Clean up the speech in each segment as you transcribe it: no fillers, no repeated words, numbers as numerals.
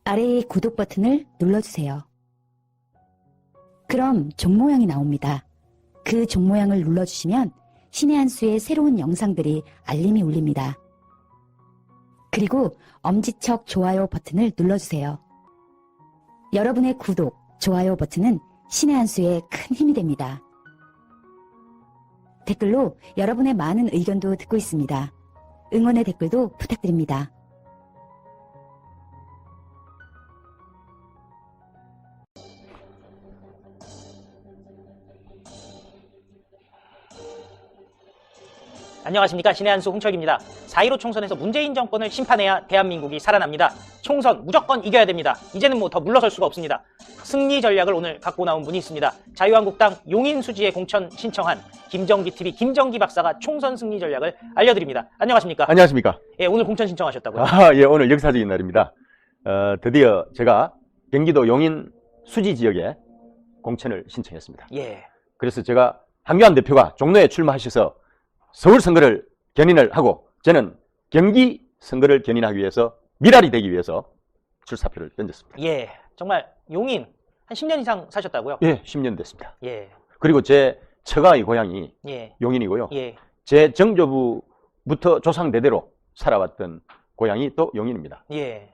아래의 구독 버튼을 눌러주세요. 그럼 종 모양이 나옵니다. 그 종 모양을 눌러주시면 신의 한 수의 새로운 영상들이 알림이 울립니다. 그리고 엄지척 좋아요 버튼을 눌러주세요. 여러분의 구독, 좋아요 버튼은 신의 한 수의 큰 힘이 됩니다. 댓글로 여러분의 많은 의견도 듣고 있습니다. 응원의 댓글도 부탁드립니다. 안녕하십니까. 신의 한수 홍철기입니다. 4.15 총선에서 문재인 정권을 심판해야 대한민국이 살아납니다. 총선 무조건 이겨야 됩니다. 이제는 뭐 더 물러설 수가 없습니다. 승리 전략을 오늘 갖고 나온 분이 있습니다. 자유한국당 용인수지에 공천 신청한 김정기TV 김정기 박사가 총선 승리 전략을 알려드립니다. 안녕하십니까. 안녕하십니까. 예, 오늘 공천 신청하셨다고요? 예, 오늘 역사적인 날입니다. 드디어 제가 경기도 용인 수지 지역에 공천을 신청했습니다. 예. 그래서 제가 황교안 대표가 종로에 출마하셔서 서울 선거를 견인을 하고 저는 경기 선거를 견인하기 위해서 미랄이 되기 위해서 출사표를 던졌습니다. 예. 정말 용인 한 10년 이상 사셨다고요? 예, 10년 됐습니다. 예. 그리고 제 처가의 고향이 예. 용인이고요. 예. 제 정조부부터 조상 대대로 살아왔던 고향이 또 용인입니다. 예.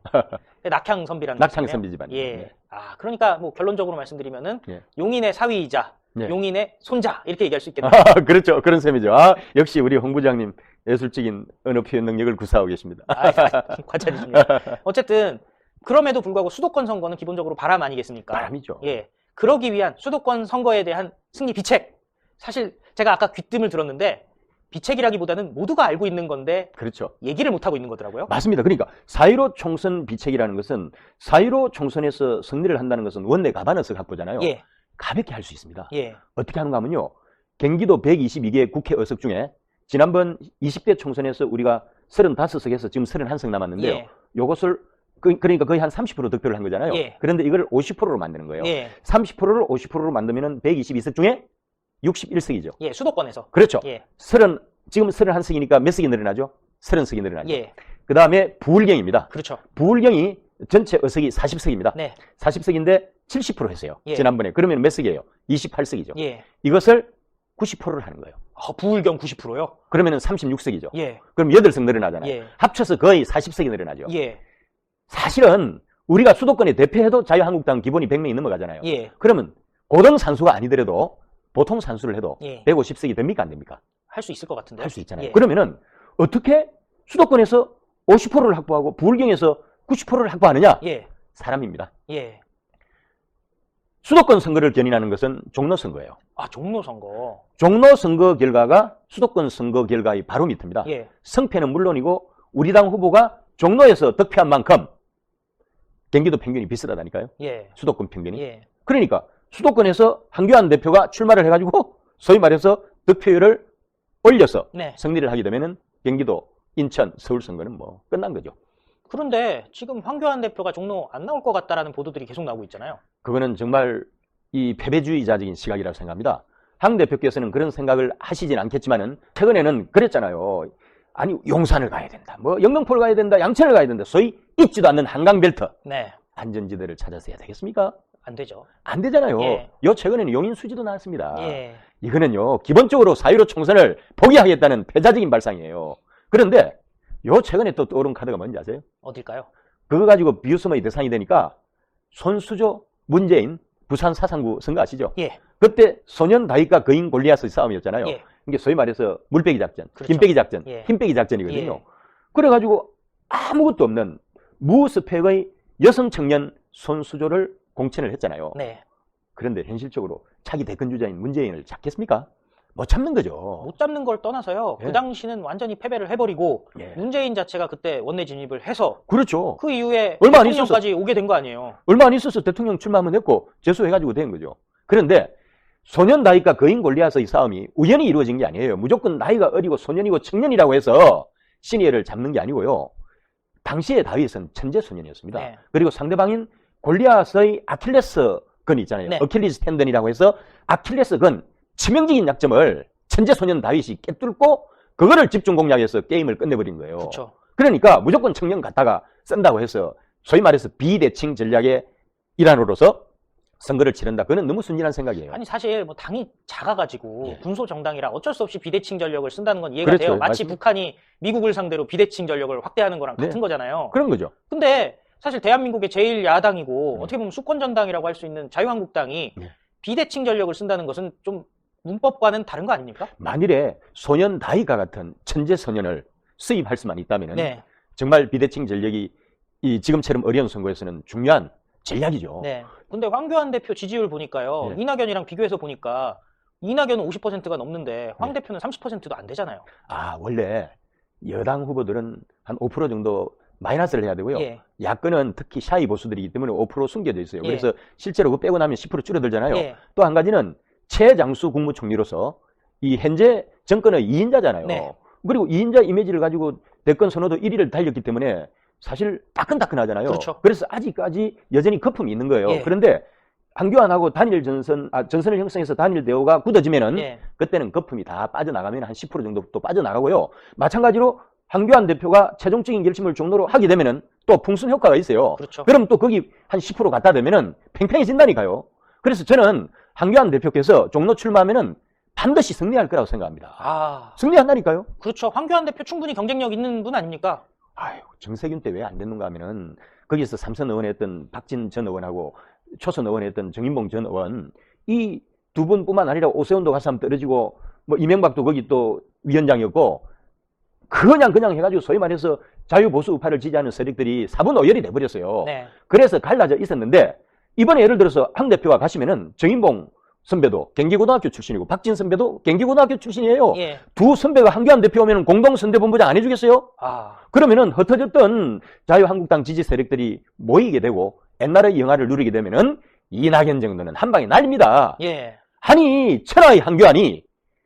낙향 선비라는 낙향 뜻이네요. 선비 집안이에요. 예. 네. 아, 그러니까 뭐 결론적으로 말씀드리면은 예. 용인의 사위이자 예. 용인의 손자 이렇게 얘기할 수 있겠네요. 그렇죠. 그런 셈이죠. 역시 우리 홍 부장님 예술적인 언어 표현 능력을 구사하고 계십니다. 과찬이십니다. 어쨌든 그럼에도 불구하고 수도권 선거는 기본적으로 바람 아니겠습니까? 바람이죠. 예. 그러기 위한 수도권 선거에 대한 승리 비책. 사실 제가 아까 귀뜸을 들었는데 비책이라기보다는 모두가 알고 있는 건데 그렇죠. 얘기를 못 하고 있는 거더라고요. 맞습니다. 그러니까 4.15 총선 비책이라는 것은 4.15 총선에서 승리를 한다는 것은 원내 가반에서 확보잖아요. 예. 가볍게 할 수 있습니다. 예. 어떻게 하는가 하면요. 경기도 122개 국회 의석 중에 지난번 20대 총선에서 우리가 35석에서 지금 31석 남았는데요. 예. 요것을 그러니까 거의 한 30% 득표를 한 거잖아요. 예. 그런데 이걸 50%로 만드는 거예요. 예. 30%를 50%로 만들면 122석 중에 61석이죠. 예. 수도권에서. 그렇죠. 예. 지금 31석이니까 몇 석이 늘어나죠? 30석이 늘어나죠. 예. 그 다음에 부울경입니다. 그렇죠. 부울경이 전체 의석이 40석입니다. 네. 40석인데 70% 했어요. 예. 지난번에. 그러면 몇 석이에요? 28석이죠. 예. 이것을 90%를 하는 거예요. 부울경 90%요? 그러면 36석이죠. 예. 그럼 8석 늘어나잖아요. 예. 합쳐서 거의 40석이 늘어나죠. 예. 사실은 우리가 수도권에 대표해도 자유한국당 기본이 100명이 넘어가잖아요. 예. 그러면 고등 산수가 아니더라도 보통 산수를 해도 예. 150석이 됩니까? 안 됩니까? 할 수 있을 것 같은데. 할 수 있잖아요. 예. 그러면은 어떻게 수도권에서 50%를 확보하고 부울경에서 90%를 확보하느냐? 예. 사람입니다. 예. 수도권 선거를 견인하는 것은 종로 선거예요. 아, 종로 선거. 종로 선거 결과가 수도권 선거 결과의 바로 밑입니다. 예. 성패는 물론이고 우리 당 후보가 종로에서 득표한 만큼 경기도 평균이 비슷하다니까요. 예. 수도권 평균이. 예. 그러니까 수도권에서 황교안 대표가 출마를 해가지고 소위 말해서 득표율을 올려서 네. 승리를 하게 되면은 경기도, 인천, 서울 선거는 뭐 끝난 거죠. 그런데 지금 황교안 대표가 종로 안 나올 것 같다라는 보도들이 계속 나오고 있잖아요. 그거는 정말 이 패배주의자적인 시각이라고 생각합니다. 황 대표께서는 그런 생각을 하시진 않겠지만은 최근에는 그랬잖아요. 아니 용산을 가야 된다, 뭐 영등포를 가야 된다, 양천을 가야 된다. 소위 있지도 않는 한강벨트 네. 안전지대를 찾아서 해야 되겠습니까? 안 되죠. 안 되잖아요. 예. 요 최근에는 용인 수지도 나왔습니다. 예. 이거는요 기본적으로 4.15 총선을 포기하겠다는 패자적인 발상이에요. 그런데 요 최근에 또 떠오른 카드가 뭔지 아세요? 어딜까요? 그거 그거 가지고 비웃음의 대상이 되니까 손수조, 문재인, 부산 사상구 선거 아시죠? 예. 그때 소년 다윗과 거인 골리앗의 싸움이었잖아요. 예. 이게 소위 말해서 물빼기 작전, 그렇죠. 김빼기 작전, 예. 힘빼기 작전이거든요. 예. 그래가지고 아무것도 없는 무스펙의 여성 청년 손수조를 공천을 했잖아요. 네. 그런데 현실적으로 차기 대권 주자인 문재인을 잡겠습니까? 못 잡는 거죠. 못 잡는 걸 떠나서요. 예. 그 당시는 완전히 패배를 해버리고 예. 문재인 자체가 그때 원내 진입을 해서 그렇죠. 그 이후에 얼마 안 대통령까지 오게 된 거 아니에요. 얼마 안 있어서 대통령 출마하면 했고 재수해가지고 된 거죠. 그런데 소년 다윗과 거인 골리앗의 싸움이 우연히 이루어진 게 아니에요. 무조건 나이가 어리고 소년이고 청년이라고 해서 시니어를 잡는 게 아니고요. 당시에 다윗은 천재 소년이었습니다. 네. 그리고 상대방인 골리앗의 아킬레스건이 있잖아요. 네. 어킬리스 텐던이라고 해서 아킬레스건 치명적인 약점을 천재 소년 다윗이 깨뚫고 그거를 집중 공략해서 게임을 끝내버린 거예요. 그렇죠. 그러니까 무조건 청년 갖다가 쓴다고 해서 소위 말해서 비대칭 전략의 일환으로서 선거를 치른다. 그건 너무 순진한 생각이에요. 아니 사실 뭐 당이 작아가지고 예. 군소 정당이라 어쩔 수 없이 비대칭 전력을 쓴다는 건 이해가 그렇죠. 돼요. 마치 맞습니다. 북한이 미국을 상대로 비대칭 전력을 확대하는 거랑 네. 같은 거잖아요. 그런 거죠. 근데 사실 대한민국의 제1 야당이고 네. 어떻게 보면 수권 전당이라고 할 수 있는 자유한국당이 네. 비대칭 전력을 쓴다는 것은 좀 문법과는 다른 거 아닙니까? 만일에 소년 다이가 같은 천재 소년을 수입할 수만 있다면 네. 정말 비대칭 전력이 이 지금처럼 어려운 선거에서는 중요한 전략이죠. 네. 근데 황교안 대표 지지율 보니까요. 네. 이낙연이랑 비교해서 보니까 이낙연은 50%가 넘는데 황 네. 대표는 30%도 안 되잖아요. 아, 원래 여당 후보들은 한 5% 정도 마이너스를 해야 되고요. 예. 야권은 특히 샤이 보수들이기 때문에 5% 숨겨져 있어요. 예. 그래서 실제로 그거 빼고 나면 10% 줄어들잖아요. 예. 또 한 가지는 최장수 국무총리로서 이 현재 정권의 2인자잖아요. 네. 그리고 2인자 이미지를 가지고 대권 선호도 1위를 달렸기 때문에 사실 따끈따끈하잖아요. 그렇죠. 그래서 아직까지 여전히 거품이 있는 거예요. 예. 그런데 황교안하고 단일 전선을 형성해서 단일 대우가 굳어지면은 예. 그때는 거품이 다 빠져나가면 한 10% 정도 또 빠져나가고요. 마찬가지로 황교안 대표가 최종적인 결심을 종로로 하게 되면은 또 풍선 효과가 있어요. 그렇죠. 그럼 또 거기 한 10% 갖다 대면은 팽팽해진다니까요. 그래서 저는 황교안 대표께서 종로 출마하면은 반드시 승리할 거라고 생각합니다. 아, 승리한다니까요. 그렇죠. 황교안 대표 충분히 경쟁력 있는 분 아닙니까? 아유, 정세균 때 왜 안 됐는가 하면은 거기서 삼선 의원에 했던 박진 전 의원하고 초선 의원에 했던 정인봉 전 의원 이 두 분뿐만 아니라 오세훈도 가서 한번 떨어지고 뭐 이명박도 거기 또 위원장이었고 그냥 해가지고 소위 말해서 자유보수 우파를 지지하는 세력들이 4분 오열이 돼버렸어요. 네. 그래서 갈라져 있었는데 이번에 예를 들어서 황 대표가 가시면은 정인봉 선배도 경기고등학교 출신이고 박진 선배도 경기고등학교 출신이에요. 예. 두 선배가 황교안 대표 오면 공동선대본부장 안 해주겠어요? 아, 그러면은 흩어졌던 자유한국당 지지 세력들이 모이게 되고 옛날의 영화를 누리게 되면은 이낙연 정도는 한 방에 날립니다. 예. 아니 천하의 황교안이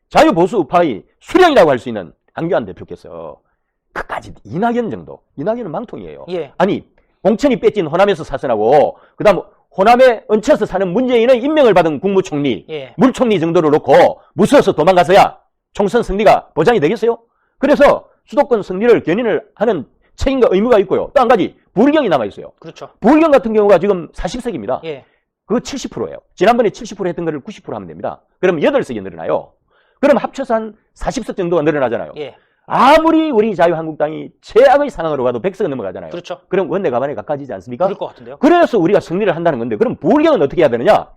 자유보수 우파의 수령이라고 할 수 있는 황교안 대표께서 끝까지 이낙연 정도, 이낙연은 망통이에요. 예. 아니 공천이 뺏긴 호남에서 사선하고 그다음 호남에 얹혀서 사는 문재인의 임명을 받은 국무총리, 예. 물총리 정도를 놓고 무서워서 도망가서야 총선 승리가 보장이 되겠어요? 그래서 수도권 승리를 견인을 하는 책임과 의무가 있고요. 또 한 가지 부울경이 남아있어요. 그렇죠. 부울경 같은 경우가 지금 40석입니다. 예. 그거 70%예요. 지난번에 70% 했던 거를 90% 하면 됩니다. 그럼 8석이 늘어나요. 그럼 합쳐서 한 40석 정도가 늘어나잖아요. 예. 아무리 우리 자유한국당이 최악의 상황으로 가도 100석은 넘어가잖아요. 그렇죠. 그럼 원내 가반에 가까워지지 않습니까? 그럴 것 같은데요. 그래서 우리가 승리를 한다는 건데 그럼 부울경은 어떻게 해야 되느냐?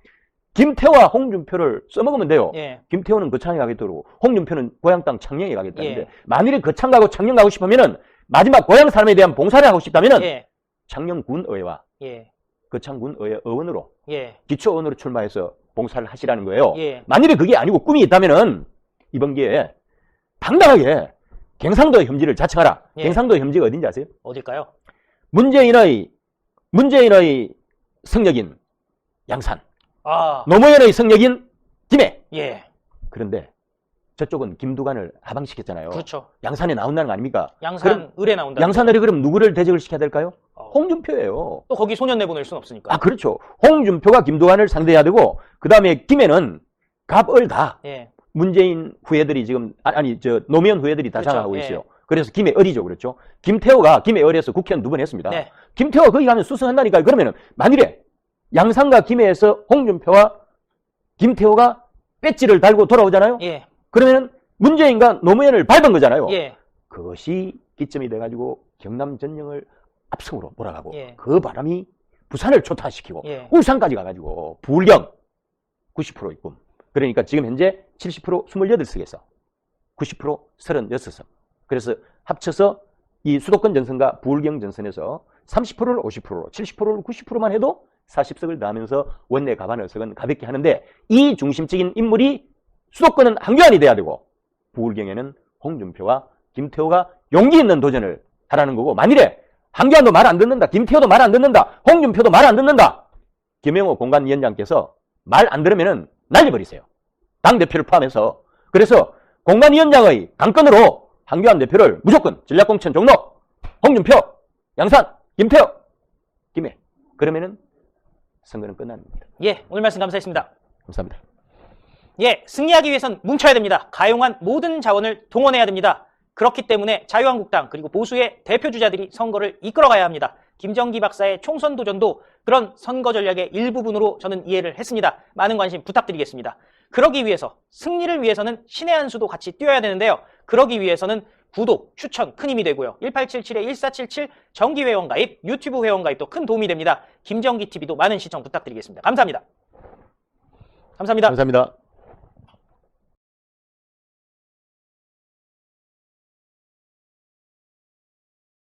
김태호와 홍준표를 써먹으면 돼요. 예. 김태호는 거창에 가겠다고 홍준표는 고향 땅 창녕에 가겠다는데 예. 만일에 거창 가고 창녕 가고 싶으면은 마지막 고향 사람에 대한 봉사를 하고 싶다면은 예. 창녕군의회와 예. 거창군의회 의원으로 예. 기초의원으로 출마해서 봉사를 하시라는 거예요. 예. 만일에 그게 아니고 꿈이 있다면은 이번 기회에 당당하게 경상도 혐지를 자청하라. 예. 경상도 혐지가 어딘지 아세요? 어딜까요? 문재인의 성역인 양산, 아, 노무현의 성역인 김해. 예. 그런데 저쪽은 김두관을 하방시켰잖아요. 그렇죠. 양산에 나온다는 거 아닙니까? 양산 그럼 을에 나온다. 양산을이 그럼 누구를 대적을 시켜야 될까요? 어. 홍준표예요. 또 거기 소년 내보낼 순 없으니까. 아, 그렇죠. 홍준표가 김두관을 상대해야 되고, 그 다음에 김해는 갑을 다 예. 문재인 후예들이 지금, 노무현 후예들이 다 그렇죠. 장악하고 예. 있어요. 그래서 김해 을이죠. 그렇죠. 김태호가 김해 을에서 국회의원 2번 했습니다. 네. 김태호가 거기 가면 수승한다니까요. 그러면은, 만일에 양산과 김해에서 홍준표와 김태호가 배지를 달고 돌아오잖아요. 예. 그러면은 문재인과 노무현을 밟은 거잖아요. 예. 그것이 기점이 돼가지고 경남 전령을 압승으로 몰아가고 예. 그 바람이 부산을 초토화시키고 예. 울산까지 가가지고 부울경 90%의 꿈. 그러니까 지금 현재 70% 28석에서 90% 36석. 그래서 합쳐서 이 수도권 전선과 부울경 전선에서 30%를 50%로 70%를 90%만 해도 40석을 더하면서 원내 가반 의석은 가볍게 하는데 이 중심적인 인물이 수도권은 황교안이 돼야 되고 부울경에는 홍준표와 김태호가 용기 있는 도전을 하라는 거고 만일에 황교안도 말 안 듣는다. 김태호도 말 안 듣는다. 홍준표도 말 안 듣는다. 김영호 공관위원장께서 말 안 들으면은 날려버리세요. 당대표를 포함해서. 그래서 공관위원장의 강권으로 황교안 대표를 무조건 전략공천 종로, 홍준표, 양산, 김태호, 김해. 그러면은 선거는 끝납니다. 예. 오늘 말씀 감사했습니다. 감사합니다. 예. 승리하기 위해선 뭉쳐야 됩니다. 가용한 모든 자원을 동원해야 됩니다. 그렇기 때문에 자유한국당 그리고 보수의 대표 주자들이 선거를 이끌어가야 합니다. 김정기 박사의 총선 도전도 그런 선거 전략의 일부분으로 저는 이해를 했습니다. 많은 관심 부탁드리겠습니다. 그러기 위해서, 승리를 위해서는 신의 한 수도 같이 뛰어야 되는데요. 그러기 위해서는 구독, 추천 큰 힘이 되고요. 1877-1477 정기 회원 가입, 유튜브 회원 가입도 큰 도움이 됩니다. 김정기 TV도 많은 시청 부탁드리겠습니다. 감사합니다. 감사합니다. 감사합니다.